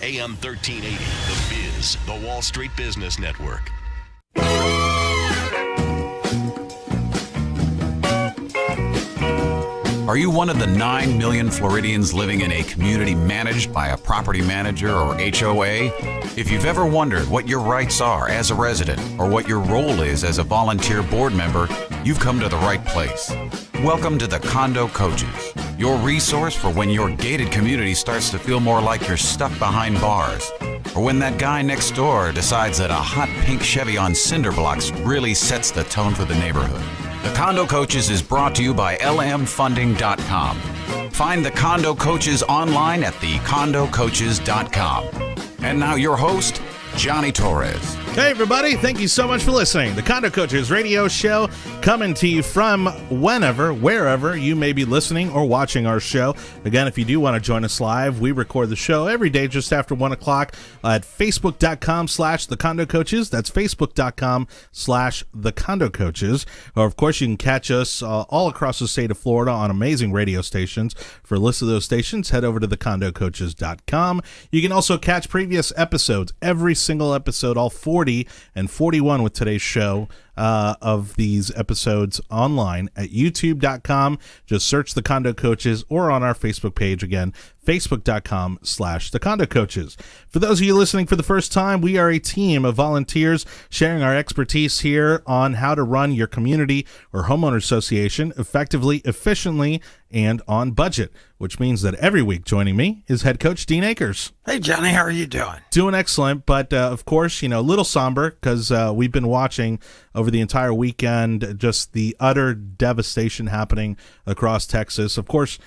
AM 1380, The Biz, the Wall Street Business Network. Are you one of the 9 million Floridians living in a community managed by a property manager or HOA? If you've ever wondered what your rights are as a resident or what your role is as a volunteer board member, you've come to the right place. Welcome to the Condo Coaches, your resource for when your gated community starts to feel more like you're stuck behind bars, or when that guy next door decides that a hot pink Chevy on cinder blocks really sets the tone for the neighborhood. The Condo Coaches is brought to you by lmfunding.com. Find the Condo Coaches online at thecondocoaches.com. And now your host, Johnny Torres. Hey, everybody. Thank you so much for listening. The Condo Coaches radio show coming to you from whenever, wherever you may be listening or watching our show. Again, if you do want to join us live, we record the show every day just after 1 o'clock at facebook.com/The Condo Coaches. That's facebook.com/The Condo Coaches. Or, of course, you can catch us all across the state of Florida on amazing radio stations. For a list of those stations, head over to thecondocoaches.com. You can also catch previous episodes, every single episode, all 40 and 41 with today's show of these episodes online at youtube.com. Just search The Condo Coaches, or on our Facebook page, again, facebook.com/The Condo Coaches. For those of you listening for the first time, we are a team of volunteers sharing our expertise here on how to run your community or homeowner association effectively, efficiently, and on budget, which means that every week joining me is head coach Dean Akers. Hey, Johnny, how are you doing? Doing excellent, but of course, a little somber because we've been watching over the entire weekend just the utter devastation happening across Texas. Of course,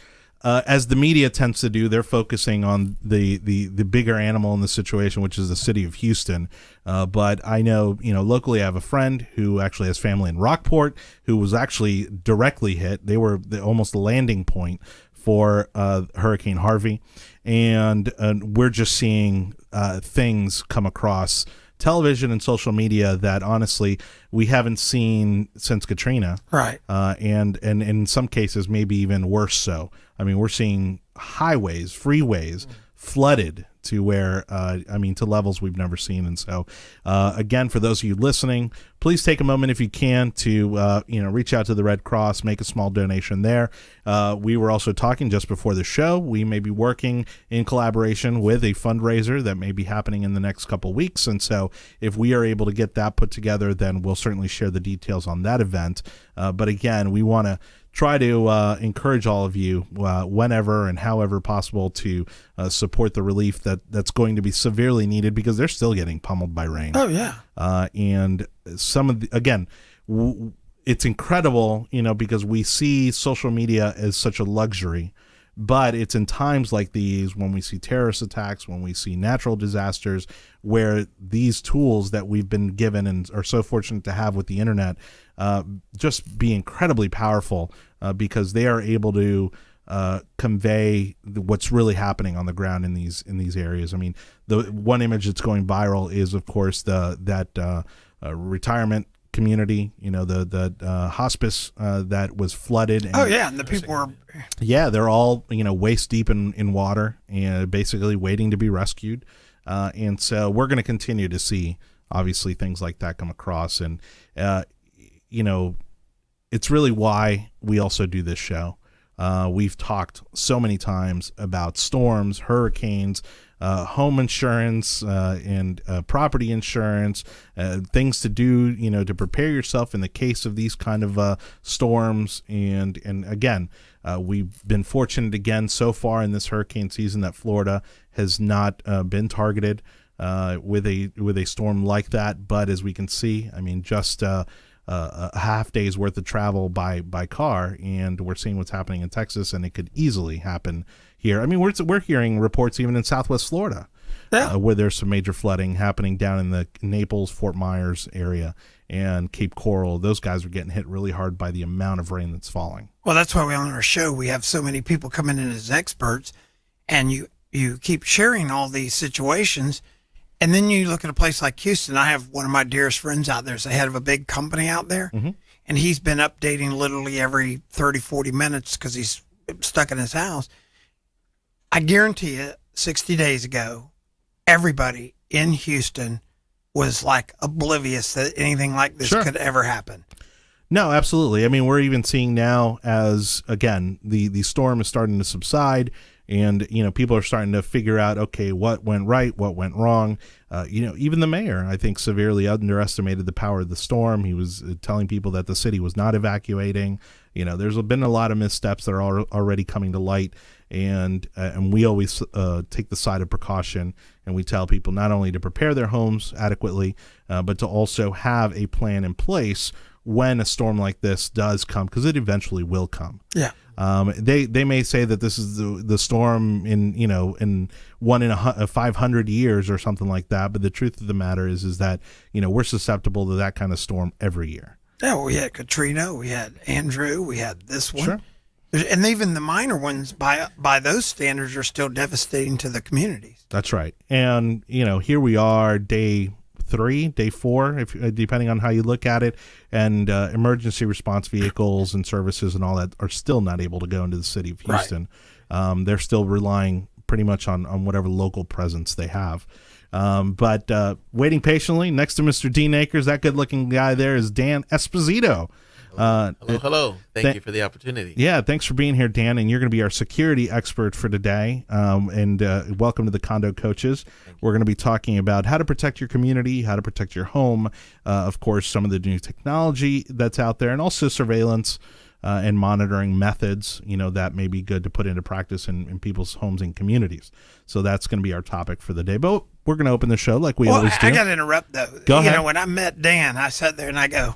as the media tends to do, they're focusing on the bigger animal in the situation, which is the city of Houston. But I know, locally I have a friend who actually has family in Rockport who was actually directly hit. They were almost the landing point for Hurricane Harvey. And we're just seeing things come across television and social media that honestly we haven't seen since Katrina. Right. And in some cases, maybe even worse so. I mean, we're seeing highways, freeways flooded to where, to levels we've never seen. And so, again, for those of you listening, please take a moment if you can to, reach out to the Red Cross, make a small donation there. We were also talking just before the show. We may be working in collaboration with a fundraiser that may be happening in the next couple weeks. And so if we are able to get that put together, then we'll certainly share the details on that event. But again, we want to try to encourage all of you whenever and however possible to support the relief that's going to be severely needed because they're still getting pummeled by rain. Oh, yeah. And some of it's incredible, because we see social media as such a luxury, but it's in times like these when we see terrorist attacks, when we see natural disasters, where these tools that we've been given and are so fortunate to have with the internet just be incredibly powerful because they are able to convey what's really happening on the ground in these areas. I mean, the one image that's going viral is, of course, that retirement community, the hospice that was flooded. And, and the people were... Yeah, they're all, waist deep in water and basically waiting to be rescued. And so we're going to continue to see, obviously, things like that come across. And, it's really why we also do this show. We've talked so many times about storms, hurricanes, home insurance, and property insurance, things to do, to prepare yourself in the case of these kind of storms. And again, we've been fortunate again so far in this hurricane season that Florida has not been targeted with a storm like that. But as we can see, just a half day's worth of travel by car, and we're seeing what's happening in Texas, and it could easily happen here. I mean, we're hearing reports even in Southwest Florida, where there's some major flooding happening down in the Naples, Fort Myers area, and Cape Coral. Those guys are getting hit really hard by the amount of rain that's falling. Well, that's why on our show we have so many people coming in as experts, and you keep sharing all these situations. And then you look at a place like Houston. I have one of my dearest friends out there is the head of a big company out there. Mm-hmm. And he's been updating literally every 30, 40 minutes because he's stuck in his house. I guarantee you 60 days ago, everybody in Houston was like oblivious that anything like this could ever happen. No, absolutely. I mean, we're even seeing now as, again, the storm is starting to subside, and, people are starting to figure out, okay, what went right, what went wrong. Even the mayor, I think, severely underestimated the power of the storm. He was telling people that the city was not evacuating. There's been a lot of missteps that are already coming to light, and we always take the side of precaution, and we tell people not only to prepare their homes adequately, but to also have a plan in place when a storm like this does come, because it eventually will come. Yeah. They may say that this is the storm in 1 in 500 years or something like that, but the truth of the matter is that we're susceptible to that kind of storm every year. Yeah, we had Katrina, we had Andrew, we had this one. Sure. And even the minor ones, by those standards, are still devastating to the communities. That's right. And here we are, day 3, day 4, if depending on how you look at it, and emergency response vehicles and services and all that are still not able to go into the city of Houston. Right. They're still relying pretty much on whatever local presence they have. But waiting patiently next to Mr. Dean Akers, that good-looking guy there is Dan Esposito. Hello. Thank you for the opportunity. Yeah, thanks for being here, Dan. And you're going to be our security expert for today. And welcome to the Condo Coaches. We're going to be talking about how to protect your community, how to protect your home, of course, some of the new technology that's out there, and also surveillance and monitoring methods, that may be good to put into practice in people's homes and communities. So that's going to be our topic for the day. But we're going to open the show like we always do. I got to interrupt, though. Go ahead. When I met Dan, I sat there and I go,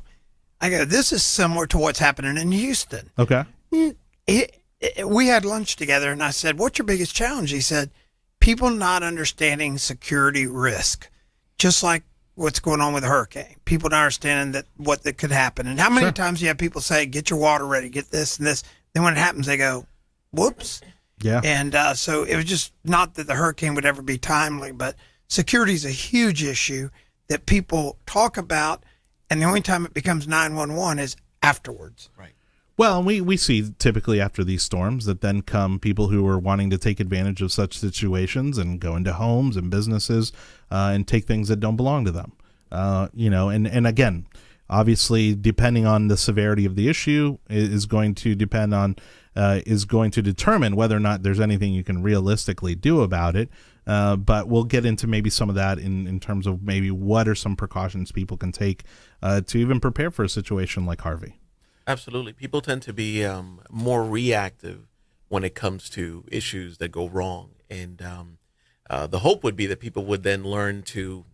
this is similar to what's happening in Houston. Okay. We had lunch together, and I said, what's your biggest challenge? He said, people not understanding security risk, just like what's going on with the hurricane. People not understanding what could happen. And how many times do you have people say, get your water ready, get this and this. Then when it happens, they go, whoops. Yeah. And so it was just not that the hurricane would ever be timely, but security is a huge issue that people talk about. And the only time it becomes 911 is afterwards. Right. Well, we see typically after these storms that then come people who are wanting to take advantage of such situations and go into homes and businesses and take things that don't belong to them. And again, obviously, depending on the severity of the issue is going to determine whether or not there's anything you can realistically do about it. But we'll get into maybe some of that in terms of maybe what are some precautions people can take to even prepare for a situation like Harvey. Absolutely. People tend to be more reactive when it comes to issues that go wrong. And the hope would be that people would then learn to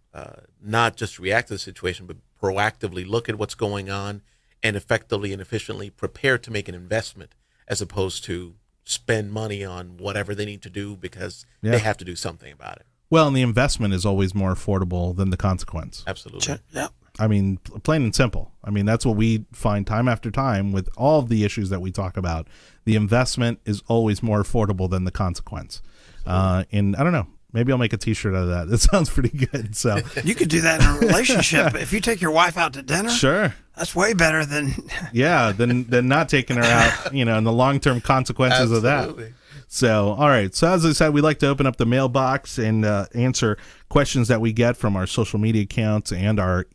not just react to the situation, but proactively look at what's going on and effectively and efficiently prepare to make an investment, as opposed to spend money on whatever they need to do because they have to do something about it. Well, and the investment is always more affordable than the consequence. Absolutely. Yeah. I mean, plain and simple. I mean, that's what we find time after time with all of the issues that we talk about. The investment is always more affordable than the consequence. And I don't know, maybe I'll make a T-shirt out of that. That sounds pretty good. So you could do that in a relationship. If you take your wife out to dinner, sure, that's way better than than not taking her out. And the long-term consequences of that. So, all right. So, as I said, we like to open up the mailbox and answer questions that we get from our social media accounts and our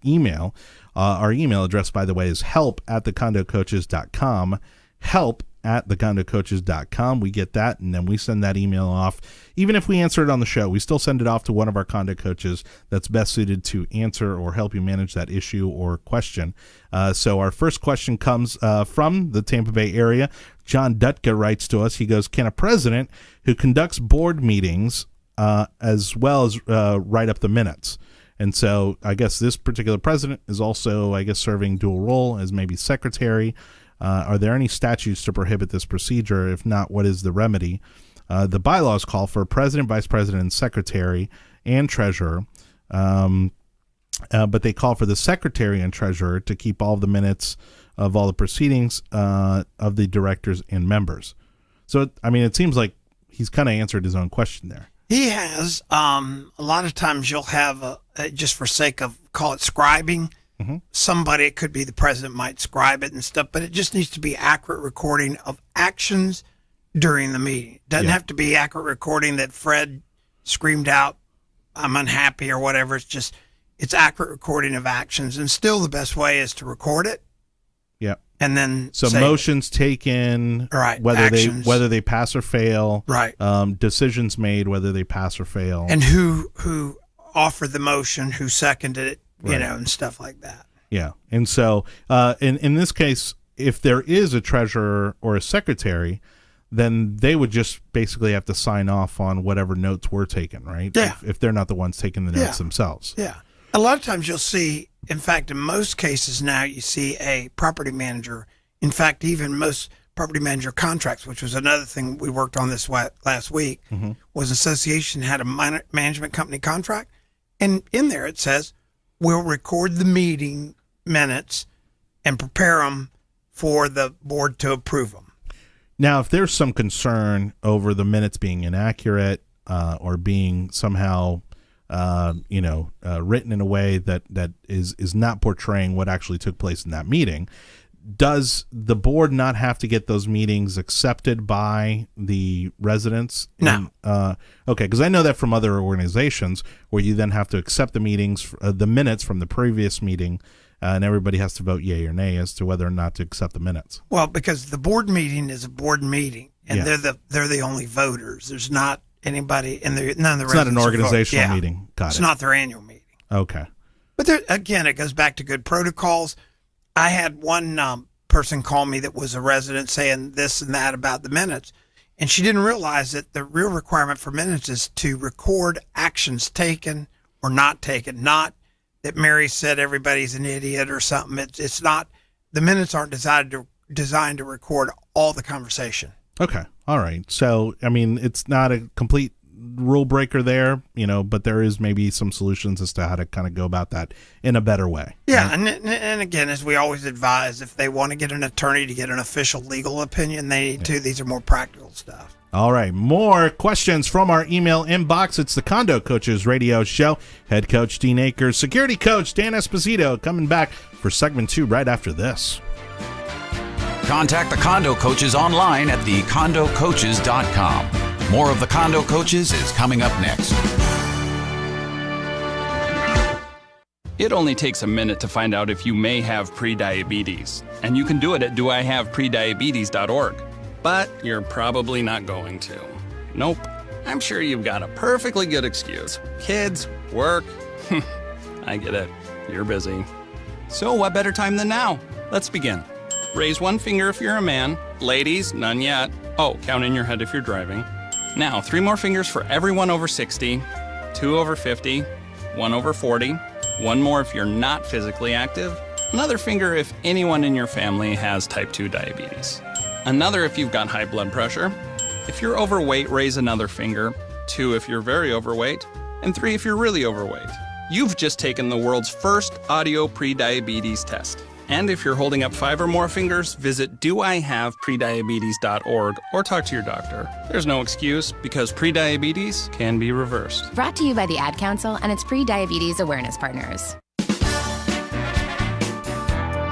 email. Our email address, by the way, is help@thecondocoaches.com. help@thecondocoaches.com. We get that, and then we send that email off. Even if we answer it on the show, we still send it off to one of our condo coaches that's best suited to answer or help you manage that issue or question. So our first question comes from the Tampa Bay area. John Dutka writes to us. He goes, can a president who conducts board meetings as well as write up the minutes? And so I guess this particular president is also, serving dual role as maybe secretary. Are there any statutes to prohibit this procedure? If not, what is the remedy? The bylaws call for president, vice president, and secretary and treasurer. But they call for the secretary and treasurer to keep all of the minutes of all the proceedings of the directors and members. So, it seems like he's kind of answered his own question there. He has. A lot of times you'll have, just for sake of, call it scribing, somebody, it could be the president, might scribe it and stuff, but it just needs to be accurate recording of actions during the meeting. Doesn't have to be accurate recording that Fred screamed out I'm unhappy or whatever. It's accurate recording of actions, and still the best way is to record it. Yeah. And then so motions taken, right? Whether they pass or fail, right? Decisions made, whether they pass or fail, and who offered the motion, who seconded it, you know, and stuff like that. Yeah. And so in this case, if there is a treasurer or a secretary, then they would just basically have to sign off on whatever notes were taken, right? Yeah. If they're not the ones taking the notes themselves. Yeah. A lot of times you'll see, in fact, in most cases now, you see a property manager. In fact, even most property manager contracts, which was another thing we worked on this last week, was an association had a management company contract. And in there it says, we'll record the meeting minutes and prepare them for the board to approve them. Now, if there's some concern over the minutes being inaccurate or being somehow, written in a way that is not portraying what actually took place in that meeting, does the board not have to get those meetings accepted by the residents? No. Okay, because I know that from other organizations where you then have to accept the meetings, the minutes from the previous meeting, and everybody has to vote yay or nay as to whether or not to accept the minutes. Well, because the board meeting is a board meeting, and they're the only voters. There's not anybody, and none of the residents. It's not an organizational meeting. Got it. It's not their annual meeting. Okay. But there, again, it goes back to good protocols. I had one person call me that was a resident saying this and that about the minutes, and she didn't realize that the real requirement for minutes is to record actions taken or not taken, not that Mary said everybody's an idiot or something. It's not, the minutes aren't designed to record all the conversation. Okay. All right. So, I mean, it's not a complete rule breaker there, but there is maybe some solutions as to how to kind of go about that in a better way. Yeah. Right? And again, as we always advise, if they want to get an attorney to get an official legal opinion, they need to. These are more practical stuff. All right, more questions from our email inbox. It's the Condo Coaches radio show. Head coach Dean Akers, security coach Dan Esposito coming back for segment 2 right after this. Contact the Condo Coaches online at thecondocoaches.com. More of the Condo Coaches is coming up next. It only takes a minute to find out if you may have prediabetes, and you can do it at doihaveprediabetes.org. But you're probably not going to. Nope. I'm sure you've got a perfectly good excuse. Kids, work. I get it. You're busy. So what better time than now? Let's begin. Raise one finger if you're a man. Ladies, none yet. Oh, count in your head if you're driving. Now, 3 more fingers for everyone over 60, 2 over 50, 1 over 40, 1 more if you're not physically active, another finger if anyone in your family has type 2 diabetes. Another if you've got high blood pressure. If you're overweight, raise another finger. 2 if you're very overweight. And 3 if you're really overweight. You've just taken the world's first audio prediabetes test. And if you're holding up 5 or more fingers, visit doihaveprediabetes.org or talk to your doctor. There's no excuse because prediabetes can be reversed. Brought to you by the Ad Council and its pre-diabetes awareness partners.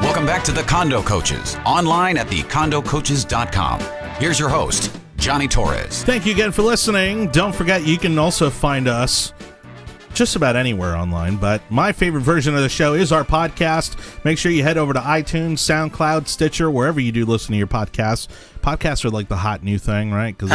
Welcome back to the Condo Coaches, online at thecondocoaches.com. Here's your host, Johnny Torres. Thank you again for listening. Don't forget, you can also find us just about anywhere online, but my favorite version of the show is our podcast. Make sure you head over to iTunes, SoundCloud, Stitcher, wherever you do listen to your podcasts. Podcasts are like the hot new thing, right? Because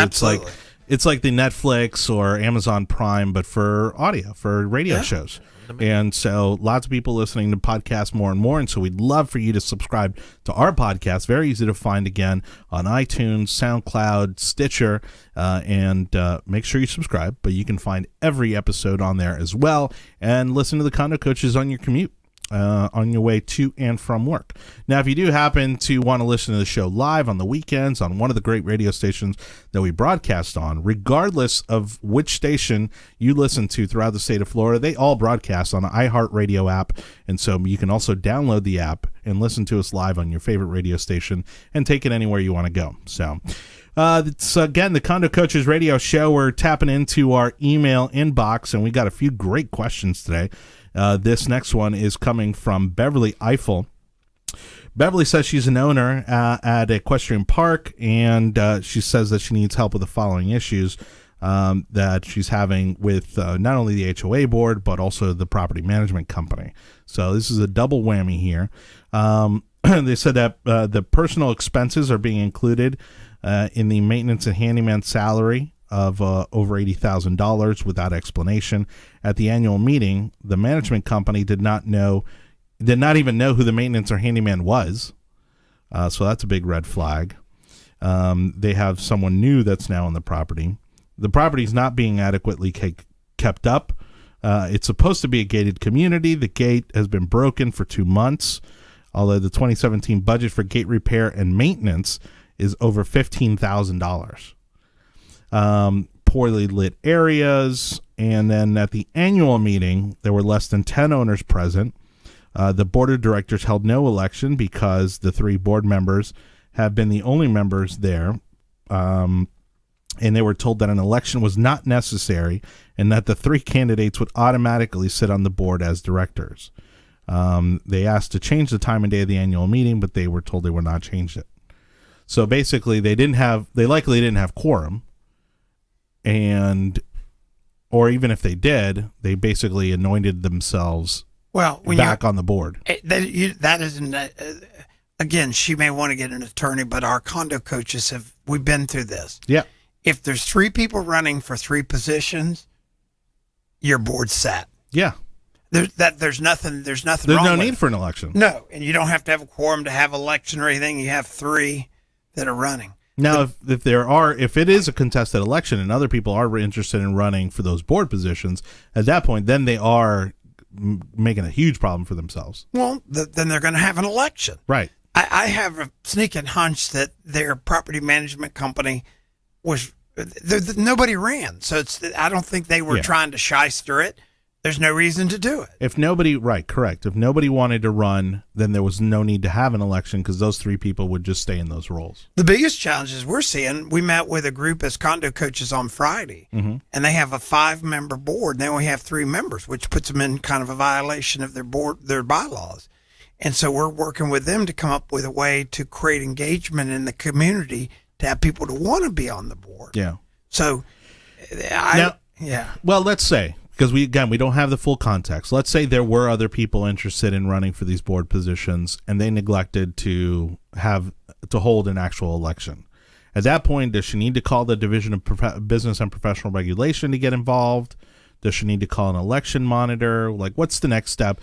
it's like the Netflix or Amazon Prime, but for audio, for radio shows. And so lots of people listening to podcasts more and more. And so we'd love for you to subscribe to our podcast. Very easy to find again on iTunes, SoundCloud, Stitcher, and make sure you subscribe. But you can find every episode on there as well and listen to the Condo Coaches on your commute. On your way to and from work. Now, if you do happen to want to listen to the show live on the weekends on one of the great radio stations that we broadcast on, regardless of which station you listen to throughout the state of Florida, they all broadcast on the iHeartRadio app. And so you can also download the app and listen to us live on your favorite radio station and take it anywhere you want to go. So it's, again, the Condo Coaches radio show. We're tapping into our email inbox, and we got a few great questions today. This next one is coming from Beverly Eiffel. Beverly says she's an owner at Equestrian Park, and she says that she needs help with the following issues. that she's having with not only the HOA board, but also the property management company. So this is a double whammy here. They said that the personal expenses are being included in the maintenance and handyman salary of over $80,000 without explanation. At the annual meeting, the management company did not even know who the maintenance or handyman was. So that's a big red flag. They have someone new that's now on the property. The property is not being adequately kept up. It's supposed to be a gated community. The gate has been broken for 2 months, although the 2017 budget for gate repair and maintenance is over $15,000. Poorly lit areas. And then at the annual meeting, there were less than 10 owners present. The board of directors held no election because the 3 board members have been the only members there. And they were told that an election was not necessary and that the 3 candidates would automatically sit on the board as directors. They asked to change the time and day of the annual meeting, but they were told they would not change it. So basically, they likely didn't have quorum, or even if they did, they basically anointed themselves back on the board. That isn't. Again, she may want to get an attorney, but our condo coaches we've been through this. Yeah. If there's 3 people running for 3 positions, your board's set. Yeah. There's nothing. There's no wrong with need it. for an election. No, and you don't have to have a quorum to have election or anything. You have 3 that are running. Now, if it is a contested election and other people are interested in running for those board positions, at that point, then they are making a huge problem for themselves. Well, then they're going to have an election. Right. I have a sneaking hunch that their property management company nobody ran. So I don't think they were trying to shyster it. There's no reason to do it. If nobody wanted to run, then there was no need to have an election because those 3 people would just stay in those roles. The biggest challenges we're seeing, we met with a group as condo coaches on Friday, and they have a 5-member board. They only have 3 members, which puts them in kind of a violation of their bylaws. And so we're working with them to come up with a way to create engagement in the community to have people to want to be on the board. Yeah. So, Well, let's say, because we don't have the full context. Let's say there were other people interested in running for these board positions, and they neglected to hold an actual election. At that point, does she need to call the Division of Business and Professional Regulation to get involved? Does she need to call an election monitor? Like, what's the next step?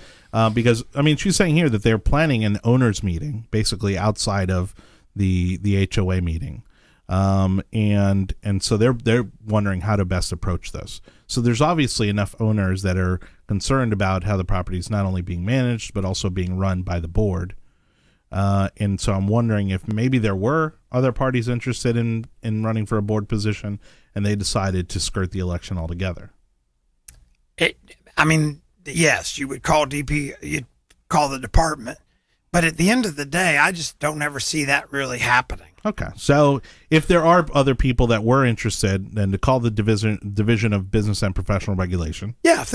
Because she's saying here that they're planning an owners meeting, basically outside of the HOA meeting. And so they're wondering how to best approach this. So there's obviously enough owners that are concerned about how the property is not only being managed, but also being run by the board. And so I'm wondering if maybe there were other parties interested in running for a board position and they decided to skirt the election altogether. Yes, you would call you'd call the department. But at the end of the day, I just don't ever see that really happening. Okay. So if there are other people that were interested, then to call the Division of Business and Professional Regulation. Yeah, if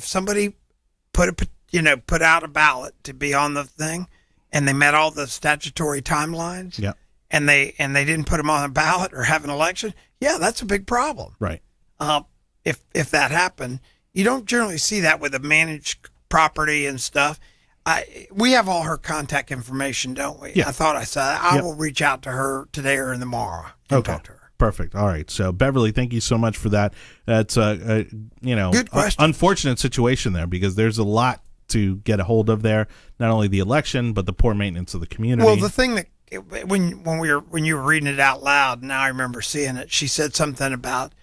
somebody put out a ballot to be on the thing and they met all the statutory timelines, yeah, and they didn't put them on a ballot or have an election, yeah, that's a big problem. Right. If that happened, you don't generally see that with a managed property and stuff. We have all her contact information, don't we? Yeah. I thought I said I will reach out to her today or tomorrow and talk to her. Perfect. All right. So Beverly, thank you so much for that. That's good question. Unfortunate situation there because there's a lot to get a hold of there. Not only the election, but the poor maintenance of the community. Well, the thing that when you were reading it out loud, now I remember seeing it. She said something about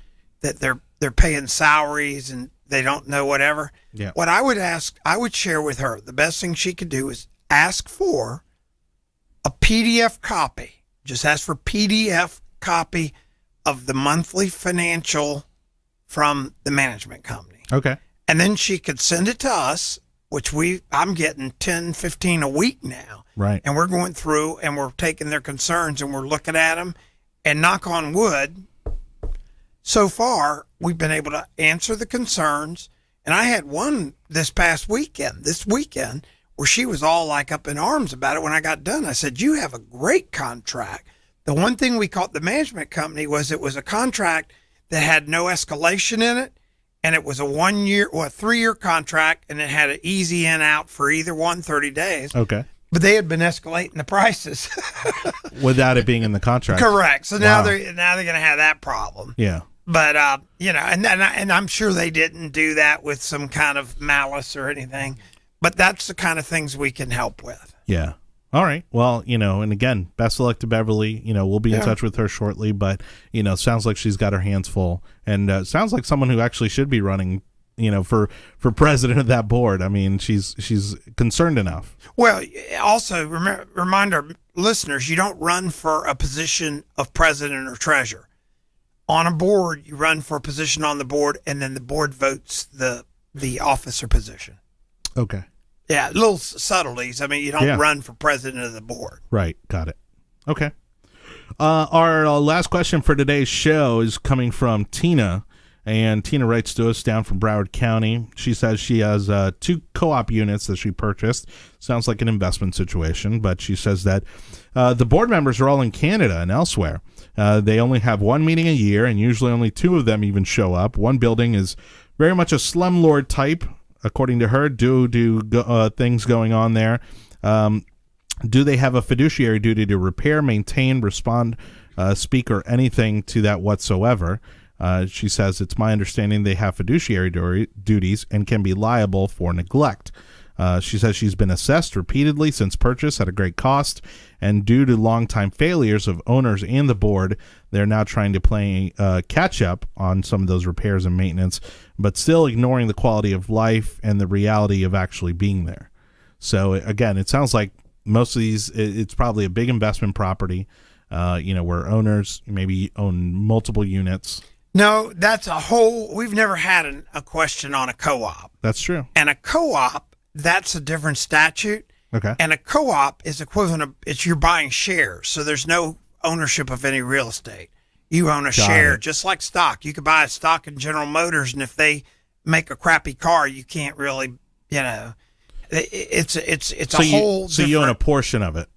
that they're paying salaries and they don't know whatever. Yeah. What I would share with her, the best thing she could do is ask for a PDF copy. Just ask for PDF copy of the monthly financial from the management company. Okay. And then she could send it to us, which I'm getting 10, 15 a week now. Right. And we're going through and we're taking their concerns and we're looking at them, and knock on wood, so far, we've been able to answer the concerns. And I had one this weekend, where she was all like up in arms about it when I got done. I said, you have a great contract. The one thing we caught the management company was it was a contract that had no escalation in it, and it was a 3-year contract, and it had an easy in out for either 30 days. Okay. But they had been escalating the prices without it being in the contract. Correct. So now they're going to have that problem. Yeah. But and I'm sure they didn't do that with some kind of malice or anything. But that's the kind of things we can help with. Yeah. All right. Well, and again, best of luck to Beverly. We'll be in touch with her shortly, but, sounds like she's got her hands full, and sounds like someone who actually should be running, for president of that board. I mean, she's concerned enough. Well, also remind our listeners, you don't run for a position of president or treasurer. On a board, you run for a position on the board, and then the board votes the officer position. Okay. Yeah, little subtleties. I mean, you don't run for president of the board. Right. Got it. Okay. Our last question for today's show is coming from Tina, and Tina writes to us down from Broward County. She says she has 2 co-op units that she purchased. Sounds like an investment situation, but she says that the board members are all in Canada and elsewhere. They only have 1 meeting a year, and usually only 2 of them even show up. One building is very much a slumlord type, according to her, due to things going on there. Do they have a fiduciary duty to repair, maintain, respond, speak, or anything to that whatsoever? She says, it's my understanding they have fiduciary duties and can be liable for neglect. She says she's been assessed repeatedly since purchase at a great cost, and due to longtime failures of owners and the board, they're now trying to play catch up on some of those repairs and maintenance, but still ignoring the quality of life and the reality of actually being there. So again, it sounds like most of these, it's probably a big investment property, where owners maybe own multiple units. No, we've never had a question on a co-op. That's true. And a co-op, that's a different statute. Okay. And a co-op is equivalent of, you're buying shares. So there's no ownership of any real estate. You own a share, just like stock. You could buy a stock in General Motors, and if they make a crappy car, you can't really, it's so a whole different. So you own a portion of it.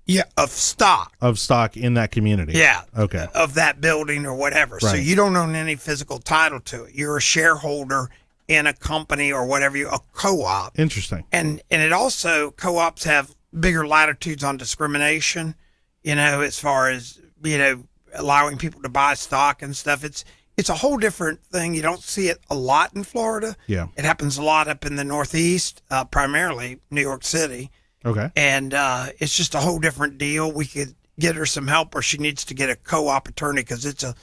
Yeah, of stock. Of stock in that community. Yeah. Okay. Of that building or whatever. Right. So you don't own any physical title to it. You're a shareholder in a company or whatever, a co-op. Interesting. And it also, co-ops have bigger latitudes on discrimination, as far as, allowing people to buy stock and stuff. It's a whole different thing. You don't see it a lot in Florida. Yeah. It happens a lot up in the Northeast, primarily New York City. Okay. And it's just a whole different deal. We could get her some help, or she needs to get a co-op attorney, because it's a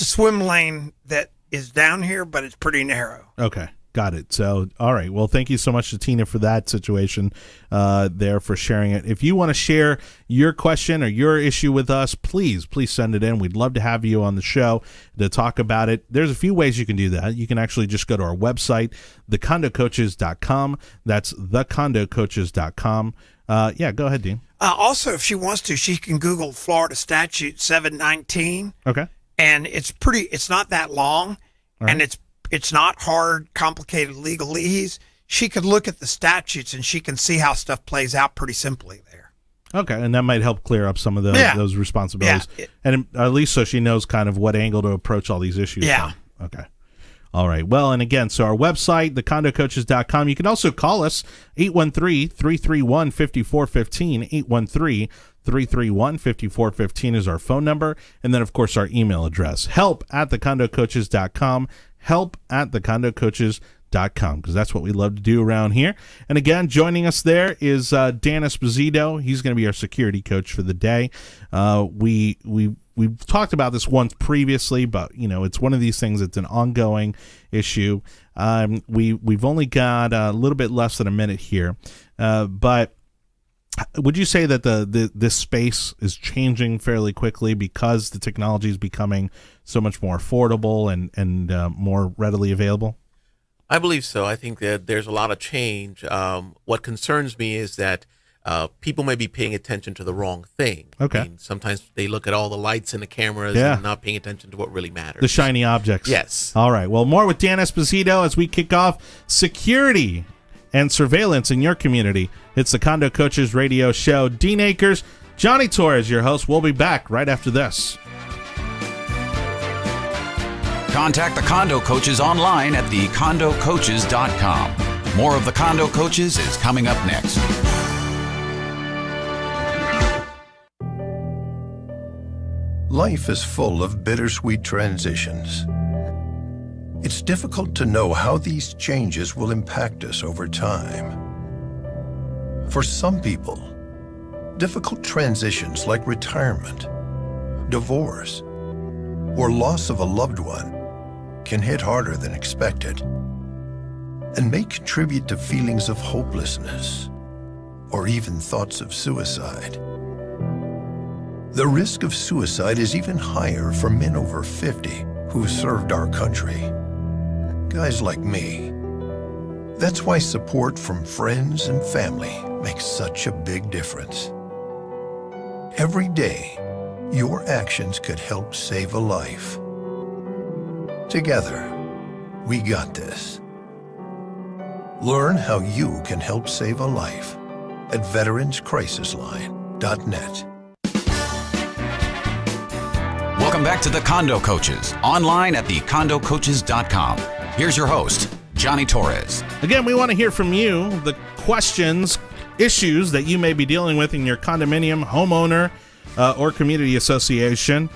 swim lane that is down here, but it's pretty narrow. Okay. Got it. So, all right. Well, thank you so much to Tina for that situation there, for sharing it. If you want to share your question or your issue with us, please send it in. We'd love to have you on the show to talk about it. There's a few ways you can do that. You can actually just go to our website, thecondocoaches.com. That's thecondocoaches.com. Go ahead, Dean. Also, if she wants to, she can Google Florida Statute 719. Okay. And it's not that long, right. And it's not hard, complicated legalese. She could look at the statutes and she can see how stuff plays out pretty simply there. Okay, and that might help clear up some of those responsibilities. Yeah. And at least so she knows kind of what angle to approach all these issues from. Okay. All right. Well, and again, so our website, thecondocoaches.com. You can also call us, 813-331-5415, 813-331-5415 is our phone number. And then, of course, our email address, help@thecondocoaches.com, help@thecondocoaches.com, because that's what we love to do around here. And again, joining us there is Dan Esposito. He's going to be our security coach for the day. We've talked about this once previously, but it's one of these things that's an ongoing issue. We've only got a little bit less than a minute here, but would you say that this space is changing fairly quickly because the technology is becoming so much more affordable and more readily available? I believe so. I think that there's a lot of change. What concerns me is that people may be paying attention to the wrong thing. Okay. I mean, sometimes they look at all the lights and the cameras and not paying attention to what really matters. The shiny objects. Yes. All right. Well, more with Dan Esposito as we kick off security and surveillance in your community. It's the Condo Coaches radio show. Dean Akers, Johnny Torres, your host. We'll be back right after this. Contact the Condo Coaches online at thecondocoaches.com. More of the Condo Coaches is coming up next. Life is full of bittersweet transitions. It's difficult to know how these changes will impact us over time. For some people, difficult transitions like retirement, divorce, or loss of a loved one can hit harder than expected and may contribute to feelings of hopelessness or even thoughts of suicide. The risk of suicide is even higher for men over 50 who served our country. Guys like me. That's why support from friends and family makes such a big difference. Every day, your actions could help save a life. Together, we got this. Learn how you can help save a life at veteranscrisisline.net. Welcome back to the Condo Coaches, online at thecondocoaches.com. Here's your host, Johnny Torres. Again, we want to hear from you, the questions, issues that you may be dealing with in your condominium, homeowner, or community association.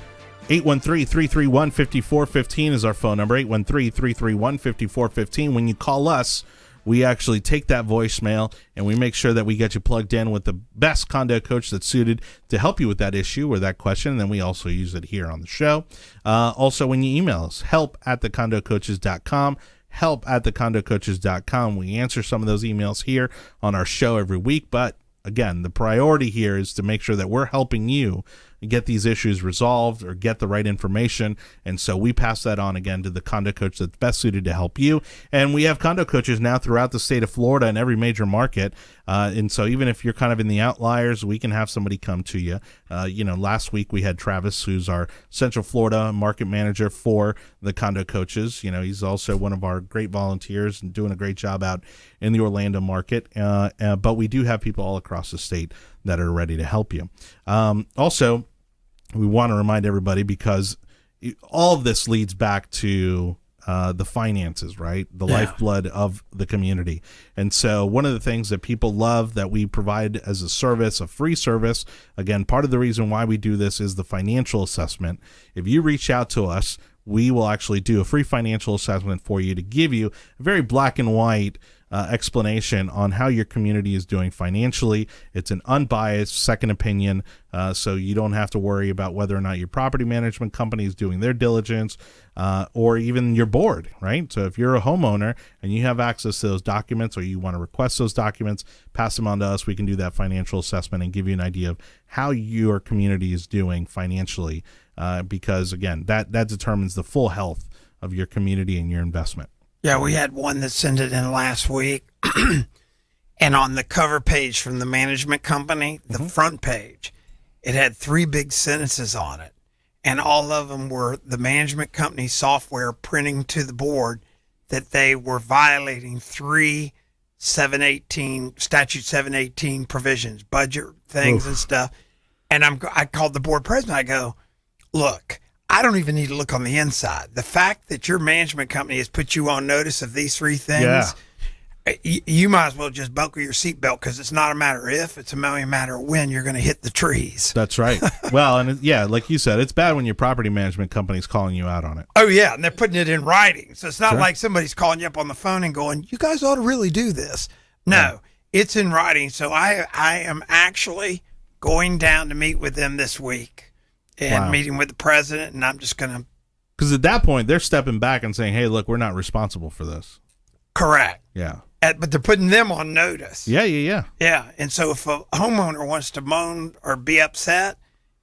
813-331-5415 is our phone number, 813-331-5415. When you call us, we actually take that voicemail and we make sure that we get you plugged in with the best condo coach that's suited to help you with that issue or that question. And then we also use it here on the show. Also, when you email us, help@thecondocoaches.com, help@thecondocoaches.com. We answer some of those emails here on our show every week. But again, the priority here is to make sure that we're helping you get these issues resolved or get the right information. And so we pass that on again to the condo coach that's best suited to help you. And we have condo coaches now throughout the state of Florida in every major market. And so even if you're kind of in the outliers, we can have somebody come to you. Last week we had Travis, who's our Central Florida market manager for the condo coaches. He's also one of our great volunteers and doing a great job out in the Orlando market. But we do have people all across the state that are ready to help you. Also, we want to remind everybody, because all of this leads back to the finances, right? The lifeblood of the community. And so one of the things that people love that we provide as a service, a free service, again, part of the reason why we do this is the financial assessment. If you reach out to us, we will actually do a free financial assessment for you to give you a very black and white explanation on how your community is doing financially. It's an unbiased second opinion, so you don't have to worry about whether or not your property management company is doing their diligence, or even your board, right? So if you're a homeowner and you have access to those documents, or you want to request those documents, pass them on to us. We can do that financial assessment and give you an idea of how your community is doing financially, because again, that determines the full health of your community and your investment. Yeah, we had one that sent it in last week. And on the cover page from the management company, the front page, it had 3 big sentences on it. And all of them were the management company software printing to the board that they were violating 3 statute 718 provisions, budget things and stuff. And I called the board president. I go, look, I don't even need to look on the inside. The fact that your management company has put you on notice of these 3 things, you might as well just buckle your seatbelt, because it's not a matter if, it's a matter of when you're going to hit the trees. That's right. Well, and like you said, it's bad when your property management company's calling you out on it. Oh, yeah, and they're putting it in writing. So it's not like somebody's calling you up on the phone and going, you guys ought to really do this. No, it's in writing. So I am actually going down to meet with them this week. And meeting with the president, and I'm just going to... Because at that point, they're stepping back and saying, hey, look, we're not responsible for this. Correct. Yeah. But they're putting them on notice. Yeah. Yeah, and so if a homeowner wants to moan or be upset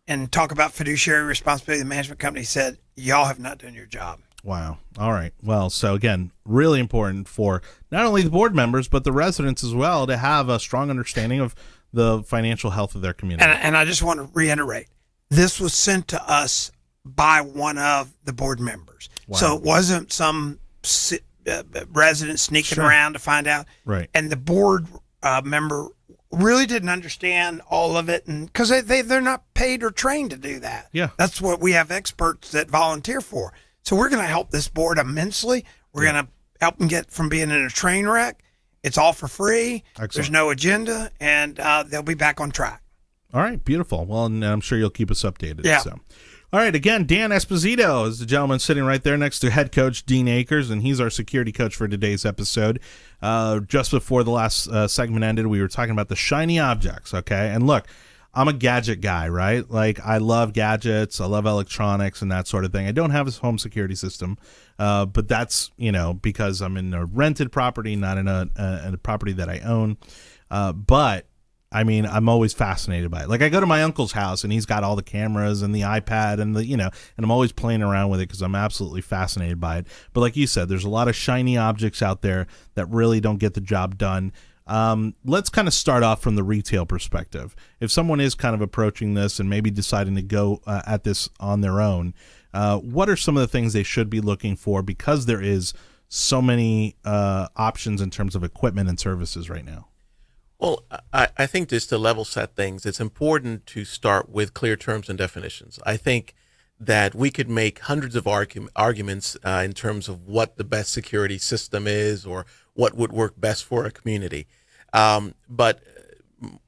and talk about fiduciary responsibility, the management company said, y'all have not done your job. Wow. All right. Well, so again, really important for not only the board members, but the residents as well, to have a strong understanding of the financial health of their community. And I just want to reiterate, this was sent to us by one of the board members. Wow. So it wasn't some resident sneaking around to find out. Right. And the board member really didn't understand all of it, and because they're not paid or trained to do that. Yeah. That's what we have experts that volunteer for. So we're going to help this board immensely. We're going to help them get from being in a train wreck. It's all for free. Excellent. There's no agenda, and they'll be back on track. All right, beautiful. Well, and I'm sure you'll keep us updated. Yeah. So. All right, again, Dan Esposito is the gentleman sitting right there next to head coach Dean Akers, and he's our security coach for today's episode. Just before the last segment ended, we were talking about the shiny objects, okay? And look, I'm a gadget guy, right? Like, I love gadgets, I love electronics and that sort of thing. I don't have a home security system, but that's, because I'm in a rented property, not in a property that I own. But I mean, I'm always fascinated by it. Like, I go to my uncle's house and he's got all the cameras and the iPad and and I'm always playing around with it because I'm absolutely fascinated by it. But like you said, there's a lot of shiny objects out there that really don't get the job done. Let's kind of start off from the retail perspective. If someone is kind of approaching this and maybe deciding to go at this on their own, what are some of the things they should be looking for, because there is so many options in terms of equipment and services right now? Well, I think just to level set things, it's important to start with clear terms and definitions. I think that we could make hundreds of arguments in terms of what the best security system is or what would work best for a community. But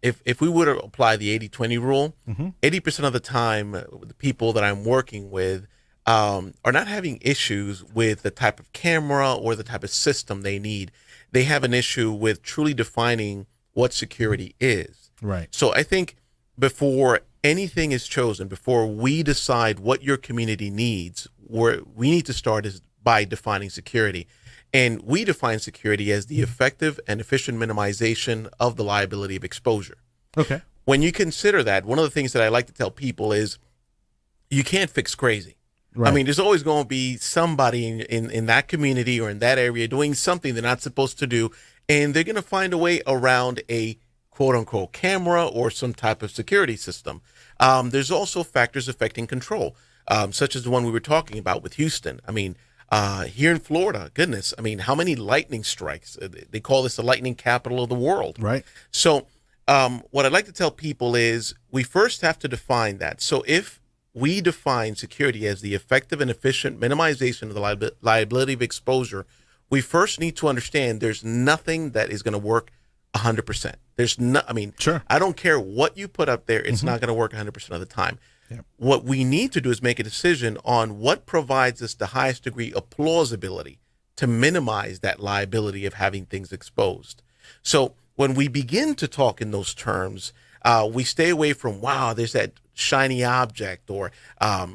if we were to apply the 80-20 rule, 80% of the time, the people that I'm working with are not having issues with the type of camera or the type of system they need. They have an issue with truly defining what security is. Right. So I think before anything is chosen, before we decide what your community needs, where we need to start is by defining security. And we define security as the effective and efficient minimization of the liability of exposure. Okay. When you consider that, one of the things that I like to tell people is you can't fix crazy. Right. I mean, there's always going to be somebody in that community or in that area doing something they're not supposed to do, and they're going to find a way around a quote-unquote camera or some type of security system. There's also factors affecting control, such as the one we were talking about with Houston. I mean, here in Florida, goodness, I mean, how many lightning strikes? They call this the lightning capital of the world. Right. So what I'd like to tell people is we first have to define that. So if we define security as the effective and efficient minimization of the liability of exposure, we first need to understand there's nothing that is going to work 100%. There's no, I mean, sure. I don't care what you put up there, it's not going to work 100% of the time. Yep. What we need to do is make a decision on what provides us the highest degree of plausibility to minimize that liability of having things exposed. So when we begin to talk in those terms, we stay away from, wow, there's that shiny object, or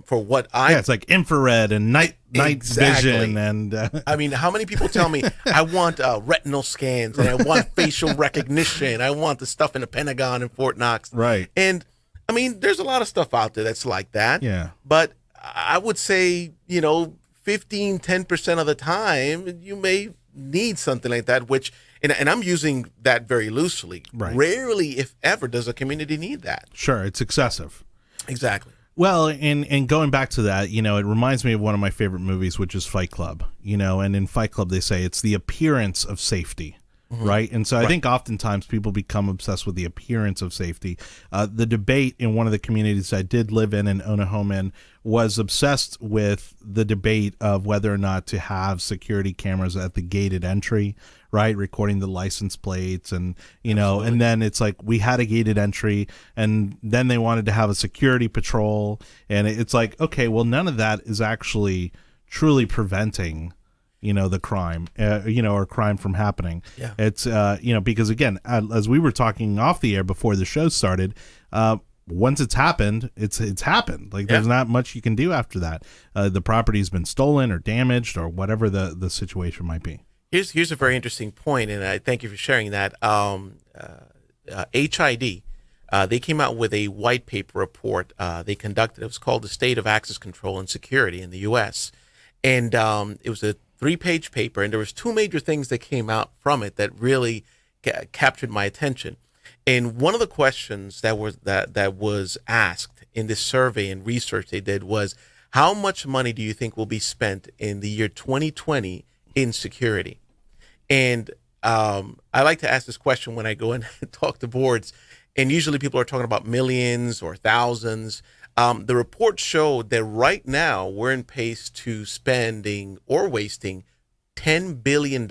for what I... Yeah, it's like infrared and night Exactly. vision. And I mean, how many people tell me, I want retinal scans and I want facial recognition. I want the stuff in the Pentagon and Fort Knox. Right. And I mean, there's a lot of stuff out there that's like that. Yeah. But I would say, 10% of the time, you may need something like that, which, and I'm using that very loosely. Right. Rarely, if ever, does a community need that. Sure, it's excessive. Exactly. Well, and going back to that, it reminds me of one of my favorite movies, which is Fight Club, and in Fight Club, they say it's the appearance of safety. Right. And so I think oftentimes people become obsessed with the appearance of safety. The debate in one of the communities I did live in and own a home in was obsessed with the debate of whether or not to have security cameras at the gated entry, right, recording the license plates and, Absolutely. And then it's like we had a gated entry and then they wanted to have a security patrol. And it's like, okay, well, none of that is actually truly preventing the crime, or crime from happening. Yeah. It's, because again, as we were talking off the air before the show started, once it's happened, it's happened. Like there's not much you can do after that. The property's been stolen or damaged or whatever the situation might be. Here's a very interesting point, and I thank you for sharing that. HID, they came out with a white paper report they conducted. It was called The State of Access Control and Security in the U.S., and it was a 3-page paper, and there was 2 major things that came out from it that really captured my attention. And one of the questions that was asked in this survey and research they did was, how much money do you think will be spent in the year 2020 in security? And I like to ask this question when I go and talk to boards, and usually people are talking about millions or thousands. The report showed that right now we're in pace to spending or wasting $10 billion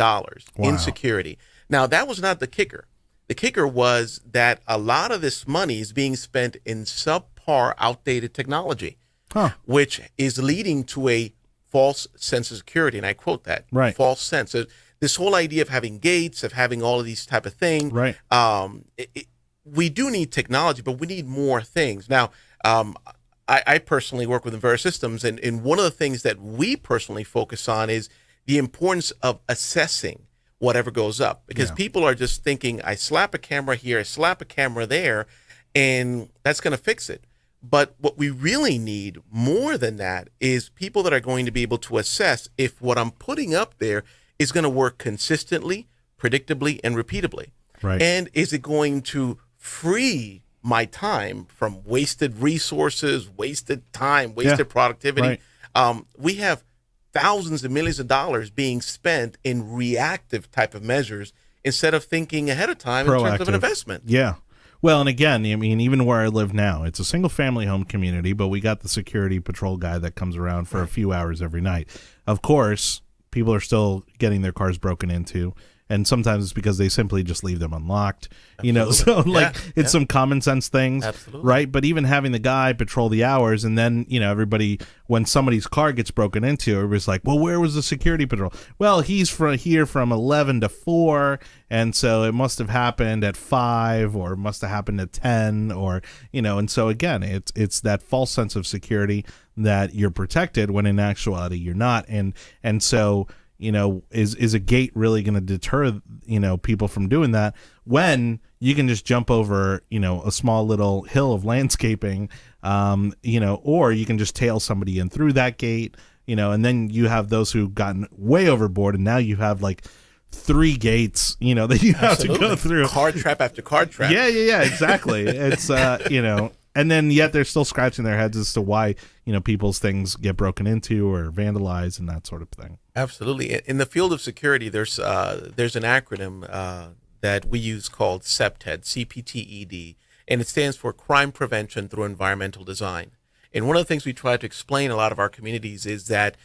in security. Now, that was not the kicker. The kicker was that a lot of this money is being spent in subpar, outdated technology, which is leading to a false sense of security. And I quote that, false sense. So this whole idea of having gates, of having all of these type of things, we do need technology, but we need more things. Now, I personally work with Envera Systems, and one of the things that we personally focus on is the importance of assessing whatever goes up, because people are just thinking, I slap a camera here, I slap a camera there, and that's going to fix it. But what we really need more than that is people that are going to be able to assess if what I'm putting up there is going to work consistently, predictably, and repeatably. And is it going to free my time from wasted resources, wasted time, wasted productivity? We have thousands of millions of dollars being spent in reactive type of measures instead of thinking ahead of time in terms of an investment. Well, and again, I mean, even where I live now, it's a single family home community, but we got the security patrol guy that comes around for a few hours every night. Of course, people are still getting their cars broken into, and sometimes it's because they simply just leave them unlocked. You know, so like it's some common sense things, right? But even having the guy patrol the hours, and then, you know, everybody, when somebody's car gets broken into, everybody's like, well, where was the security patrol? Well, he's here from 11 to 4, and so it must have happened at 5, or it must have happened at 10, or, you know, and so again, it's that false sense of security that you're protected when in actuality you're not, and so, you know, is a gate really going to deter, you know, people from doing that when you can just jump over, you know, a small little hill of landscaping, you know, or you can just tail somebody in through that gate, you know, and then you have those who've gotten way overboard, and now you have like 3 gates, you know, that you have to go through. Card trap after card trap. Yeah, exactly. It's, you know, and then yet they're still scratching their heads as to why, you know, people's things get broken into or vandalized and that sort of thing. Absolutely. In the field of security, there's an acronym that we use called CPTED, CPTED, and it stands for Crime Prevention Through Environmental Design. And one of the things we try to explain in a lot of our communities is that,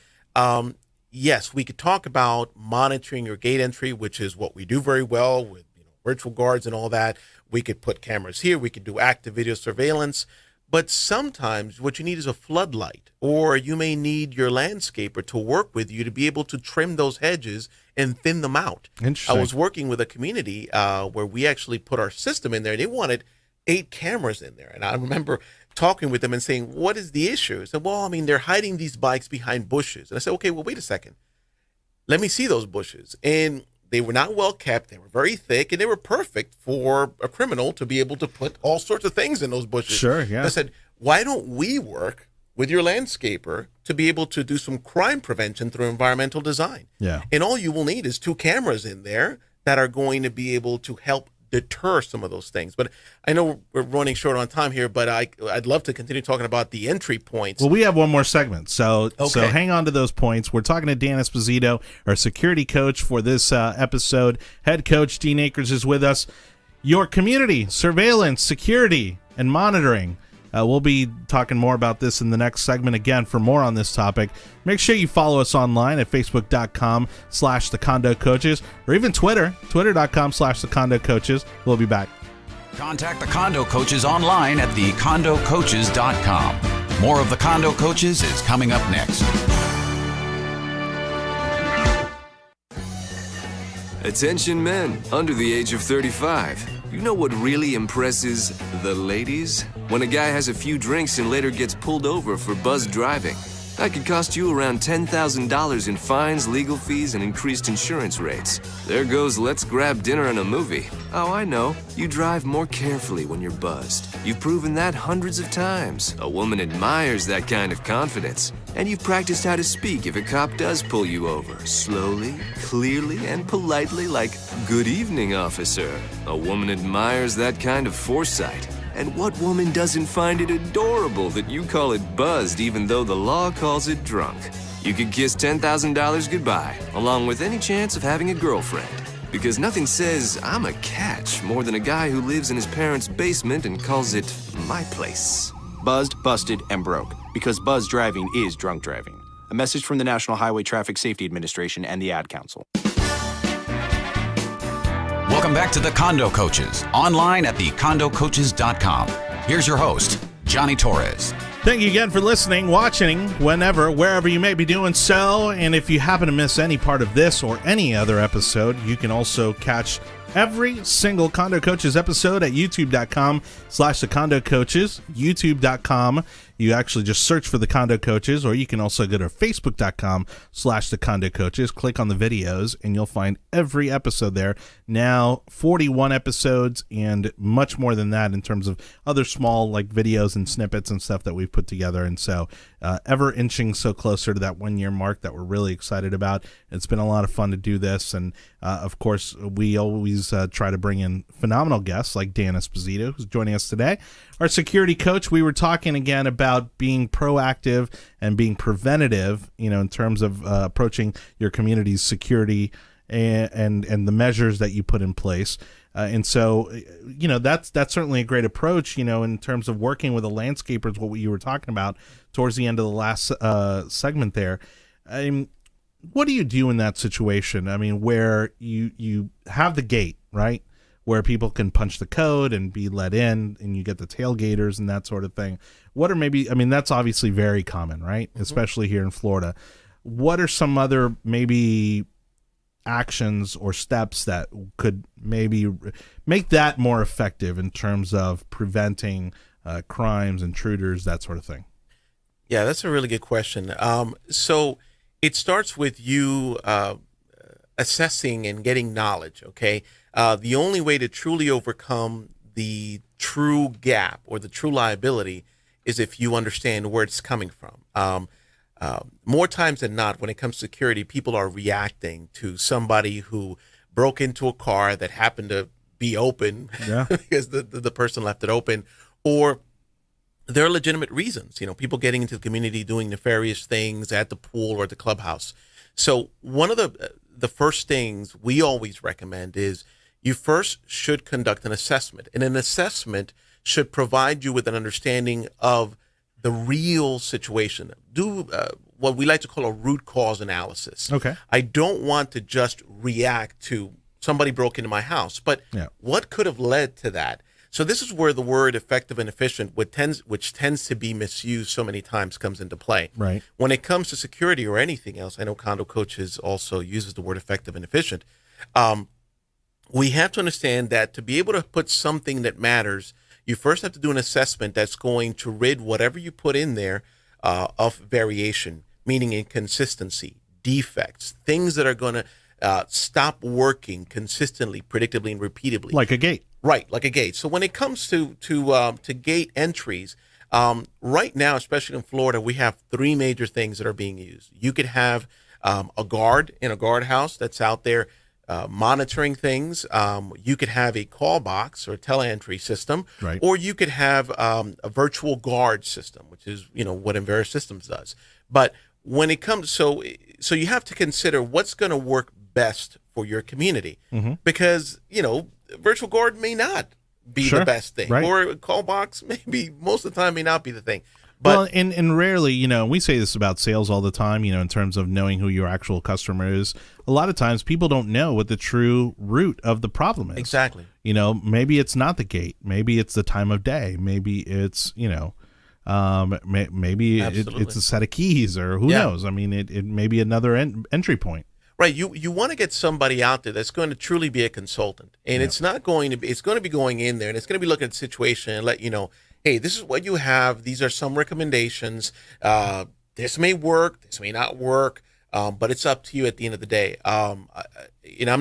yes, we could talk about monitoring your gate entry, which is what we do very well with, you know, virtual guards and all that. We could put cameras here. We could do active video surveillance. But sometimes what you need is a floodlight, or you may need your landscaper to work with you to be able to trim those hedges and thin them out. Interesting. I was working with a community where we actually put our system in there. They wanted 8 cameras in there. And I remember talking with them and saying, what is the issue? I said, well, I mean, they're hiding these bikes behind bushes. And I said, okay, well, wait a second. Let me see those bushes. And they were not well kept. They were very thick, and they were perfect for a criminal to be able to put all sorts of things in those bushes. Sure, yeah. I said, why don't we work with your landscaper to be able to do some crime prevention through environmental design? Yeah. And all you will need is 2 cameras in there that are going to be able to help deter some of those things. But I know we're running short on time here, but I'd love to continue talking about the entry points. Well, we have one more segment, so hang on to those points. We're talking to Dan Esposito, our security coach for this episode. Head coach Dean Akers is with us. Your community surveillance, security, and monitoring. We'll be talking more about this in the next segment. Again, for more on this topic, make sure you follow us online at facebook.com/the Condo Coaches, or even twitter.com/the Condo Coaches. We'll be back. Contact the Condo Coaches online at thecondocoaches.com. More of the Condo Coaches is coming up next. Attention men under the age of 35. You know what really impresses the ladies? When a guy has a few drinks and later gets pulled over for buzz driving. That could cost you around $10,000 in fines, legal fees, and increased insurance rates. There goes let's grab dinner and a movie. Oh, I know. You drive more carefully when you're buzzed. You've proven that hundreds of times. A woman admires that kind of confidence. And you've practiced how to speak if a cop does pull you over. Slowly, clearly, and politely like, "Good evening, officer." A woman admires that kind of foresight. And what woman doesn't find it adorable that you call it buzzed even though the law calls it drunk? You could kiss $10,000 goodbye, along with any chance of having a girlfriend. Because nothing says I'm a catch more than a guy who lives in his parents' basement and calls it my place. Buzzed, busted, and broke. Because buzz driving is drunk driving. A message from the National Highway Traffic Safety Administration and the Ad Council. Welcome back to the Condo Coaches, online at thecondocoaches.com. Here's your host, Johnny Torres. Thank you again for listening, watching, whenever, wherever you may be doing so. And if you happen to miss any part of this or any other episode, you can also catch every single Condo Coaches episode at youtube.com/the Condo Coaches, youtube.com. You actually just search for the Condo Coaches, or you can also go to facebook.com/the Condo Coaches, click on the videos, and you'll find every episode there. Now 41 episodes and much more than that in terms of other small like videos and snippets and stuff that we've put together. And so ever inching so closer to that 1 year mark that we're really excited about. It's been a lot of fun to do this. And of course, we always try to bring in phenomenal guests like Dan Esposito, who's joining us today. Our security coach. We were talking again about being proactive and being preventative, in terms of approaching your community's security and the measures that you put in place. And so, that's certainly a great approach, in terms of working with the landscapers, what you were talking about towards the end of the last segment there. What do you do in that situation? I mean, where you have the gate, right? Where people can punch the code and be let in, and you get the tailgaters and that sort of thing. What are that's obviously very common, right? Mm-hmm. Especially here in Florida. What are some other maybe actions or steps that could maybe make that more effective in terms of preventing crimes, intruders, that sort of thing? Yeah, that's a really good question. So it starts with you assessing and getting knowledge, okay? The only way to truly overcome the true gap or the true liability is if you understand where it's coming from. More times than not, when it comes to security, people are reacting to somebody who broke into a car that happened to be open because the person left it open, or there are legitimate reasons, people getting into the community, doing nefarious things at the pool or at the clubhouse. So one of the first things we always recommend is you first should conduct an assessment, and an assessment should provide you with an understanding of the real situation. Do what we like to call a root cause analysis. Okay. I don't want to just react to somebody broke into my house, but what could have led to that? So this is where the word effective and efficient, which tends to be misused so many times, comes into play. Right. When it comes to security or anything else, I know Condo Coaches also uses the word effective and efficient. We have to understand that to be able to put something that matters, you first have to do an assessment that's going to rid whatever you put in there of variation, meaning inconsistency, defects, things that are going to stop working consistently, predictably, and repeatably. Like a gate. Right, like a gate. So when it comes to gate entries, right now, especially in Florida, we have three major things that are being used. You could have a guard in a guardhouse that's out there monitoring things. You could have a call box or a teleentry system, right, or you could have a virtual guard system, which is what Inverse Systems does. But when it comes, so you have to consider what's going to work best for your community, because virtual guard may not be the best thing, or a call box maybe most of the time may not be the thing. But, well, and rarely, we say this about sales all the time, in terms of knowing who your actual customer is. A lot of times people don't know what the true root of the problem is. Exactly. Maybe it's not the gate. Maybe it's the time of day. Maybe it's, maybe it's a set of keys, or who knows? I mean, it may be another entry point. Right. You want to get somebody out there that's going to truly be a consultant. And it's not going to be, it's going to be going in there and it's going to be looking at the situation and let you know, hey, this is what you have. These are some recommendations. This may work. This may not work. But it's up to you at the end of the day. I'm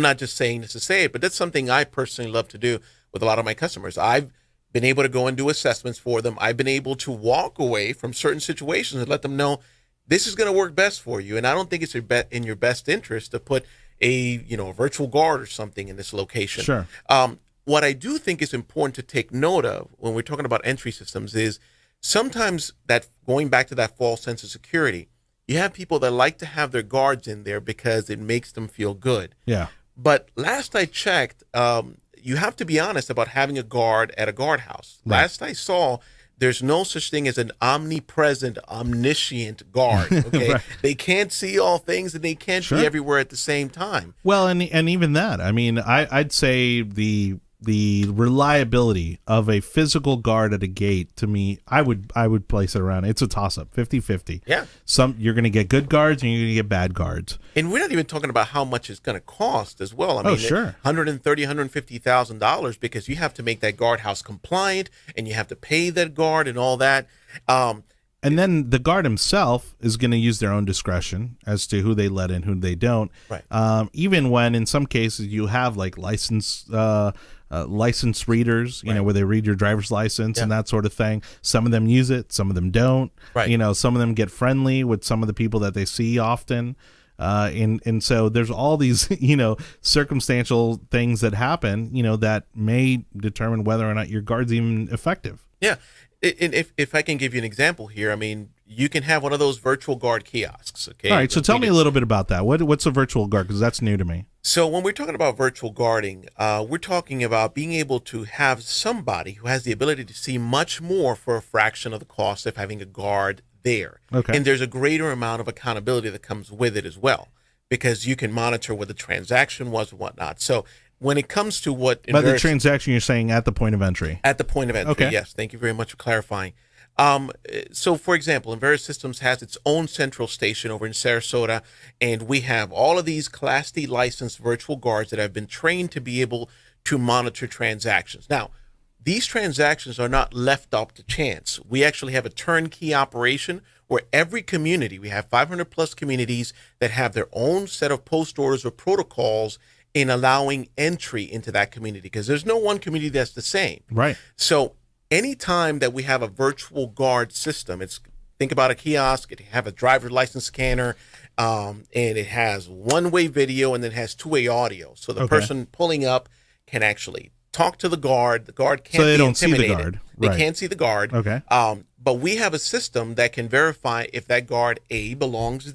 not just saying this to say it, but that's something I personally love to do with a lot of my customers. I've been able to go and do assessments for them. I've been able to walk away from certain situations and let them know this is going to work best for you. And I don't think it's in your best interest to put a virtual guard or something in this location. Sure. What I do think is important to take note of when we're talking about entry systems is sometimes that, going back to that false sense of security, you have people that like to have their guards in there because it makes them feel good. Yeah. But last I checked, you have to be honest about having a guard at a guardhouse. Right. Last I saw, there's no such thing as an omnipresent, omniscient guard. Okay, Right. They can't see all things, and they can't Sure. be everywhere at the same time. Well, and even that, I mean, I'd say the reliability of a physical guard at a gate, to me, I would place it around. It's a toss up, 50-50. Yeah. You're going to get good guards and you're going to get bad guards. And we're not even talking about how much it's going to cost as well. I mean, sure. $150,000 because you have to make that guardhouse compliant, and you have to pay that guard and all that. And then the guard himself is going to use their own discretion as to who they let in, who they don't. Right. Even when in some cases you have like license readers, you know, where they read your driver's license and that sort of thing. Some of them use it, some of them don't. Right. You know, some of them get friendly with some of the people that they see often. And so there's all these, you know, circumstantial things that happen, you know, that may determine whether or not your guard's even effective. Yeah. And if I can give you an example here, I mean, you can have one of those virtual guard kiosks. Okay. All right. So tell me a little bit about that. What's a virtual guard? Because that's new to me. So when we're talking about virtual guarding, we're talking about being able to have somebody who has the ability to see much more for a fraction of the cost of having a guard there. Okay. And there's a greater amount of accountability that comes with it as well, because you can monitor what the transaction was and whatnot. So when it comes to what... By the transaction, you're saying at the point of entry. At the point of entry, Okay. Yes. Thank you very much for clarifying. So, for example, Inverus Systems has its own central station over in Sarasota, and we have all of these Class D licensed virtual guards that have been trained to be able to monitor transactions. Now, these transactions are not left up to chance. We actually have a turnkey operation where every community, we have 500 plus communities that have their own set of post orders or protocols in allowing entry into that community, because there's no one community that's the same. Right. So anytime that we have a virtual guard system, think about a kiosk, it have a driver's license scanner, and it has one-way video and then it has two-way audio. So the person pulling up can actually talk to the guard. The guard can't so they be don't see the intimidated. guard. They Right. can't see the guard. Okay. But we have a system that can verify if that guard belongs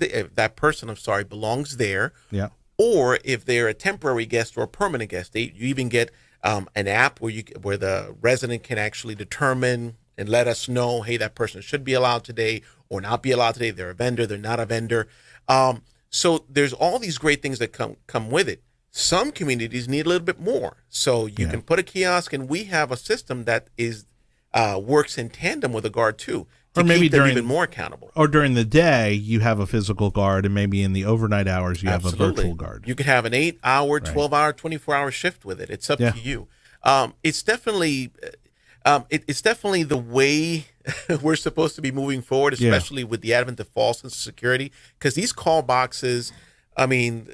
there, Yeah. or if they're a temporary guest or a permanent guest. You even get an app where the resident can actually determine and let us know, hey, that person should be allowed today or not be allowed today. They're a vendor, they're not a vendor. So there's all these great things that come with it. Some communities need a little bit more. So you can put a kiosk, and we have a system that works in tandem with a guard too, to Or maybe keep them during- even more accountable. Or during the day, you have a physical guard, and maybe in the overnight hours, you have a Absolutely. virtual guard. You could have an 8-hour, 12-hour, 24-hour shift with it. It's up to you. It's definitely the way we're supposed to be moving forward, especially with the advent of false sense of security, because these call boxes, I mean,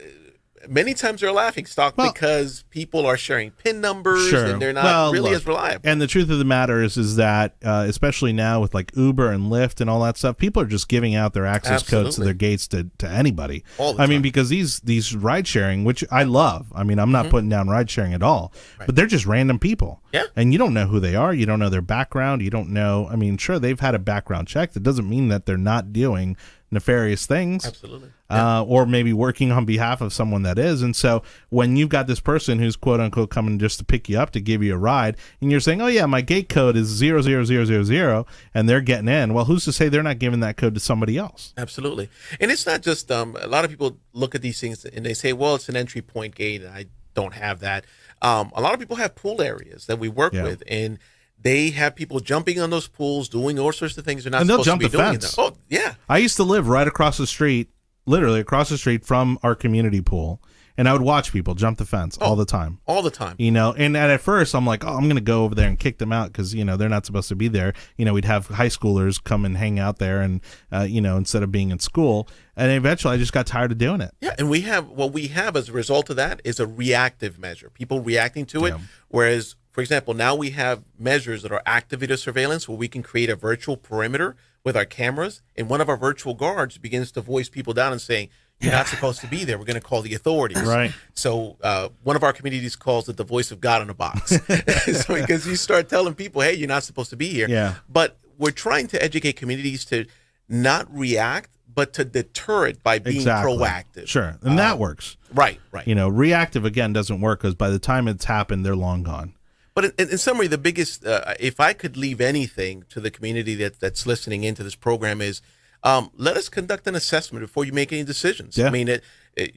many times they're a laughingstock because people are sharing PIN numbers and they're not really as reliable. And the truth of the matter is that, especially now with like Uber and Lyft and all that stuff, people are just giving out their access codes to their gates to anybody. I mean, because these ride sharing, which I love. I mean, I'm not putting down ride sharing at all, but they're just random people. Yeah. And you don't know who they are. You don't know their background. You don't know. I mean, sure, they've had a background check. That doesn't mean that they're not doing nefarious things. Absolutely. Or maybe working on behalf of someone that is. And so when you've got this person who's quote unquote coming just to pick you up, to give you a ride, and you're saying, oh yeah, my gate code is 00000, and they're getting in, well, who's to say they're not giving that code to somebody else? Absolutely. And it's not just, a lot of people look at these things and they say, well, it's an entry point gate, and I don't have that. A lot of people have pool areas that we work with, and they have people jumping on those pools, doing all sorts of things they're not and they'll supposed jump to be the doing. fence. Oh, yeah. I used to live right across the street, literally across the street from our community pool, and I would watch people jump the fence all the time. All the time. You know, and at first I'm like, oh, I'm going to go over there and kick them out because, you know, they're not supposed to be there. You know, we'd have high schoolers come and hang out there and, you know, instead of being in school. And eventually I just got tired of doing it. Yeah, and what we have as a result of that is a reactive measure, people reacting to it. Whereas, for example, now we have measures that are active video surveillance where we can create a virtual perimeter with our cameras, and one of our virtual guards begins to voice people down and saying, you're not supposed to be there. We're going to call the authorities. Right. So one of our communities calls it the voice of God in a box. So because you start telling people, hey, you're not supposed to be here. Yeah. But we're trying to educate communities to not react, but to deter it by being proactive. Sure, and that works. Right. Reactive, again, doesn't work because by the time it's happened, they're long gone. But in summary, the biggest, if I could leave anything to the community that's listening into this program is, let us conduct an assessment before you make any decisions. Yeah. I mean,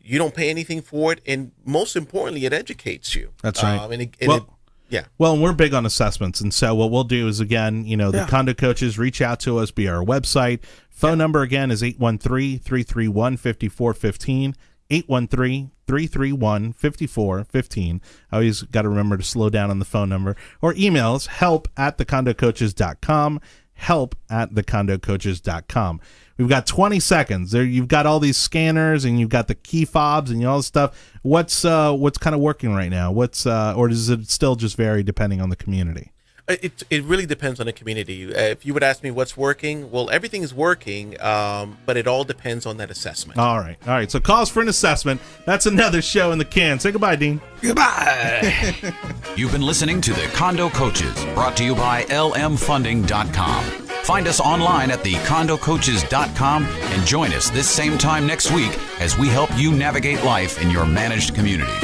you don't pay anything for it, and most importantly, it educates you. That's right. Well, and we're big on assessments, and so what we'll do is, again, the Condo Coaches reach out to us via our website. Phone number, again, is 813-331-5415, 813-331-5415. I always got to remember to slow down on the phone number. Or emails, help@thecondocoaches.com, help@thecondocoaches.com. We've got 20 seconds. There, you've got all these scanners and you've got the key fobs and all this stuff. What's kind of working right now? Or does it still just vary depending on the community? It really depends on the community. If you would ask me what's working, well, everything is working, but it all depends on that assessment. All right. So calls for an assessment. That's another show in the can. Say goodbye, Dean. Goodbye. You've been listening to the Condo Coaches, brought to you by lmfunding.com. Find us online at thecondocoaches.com and join us this same time next week as we help you navigate life in your managed community.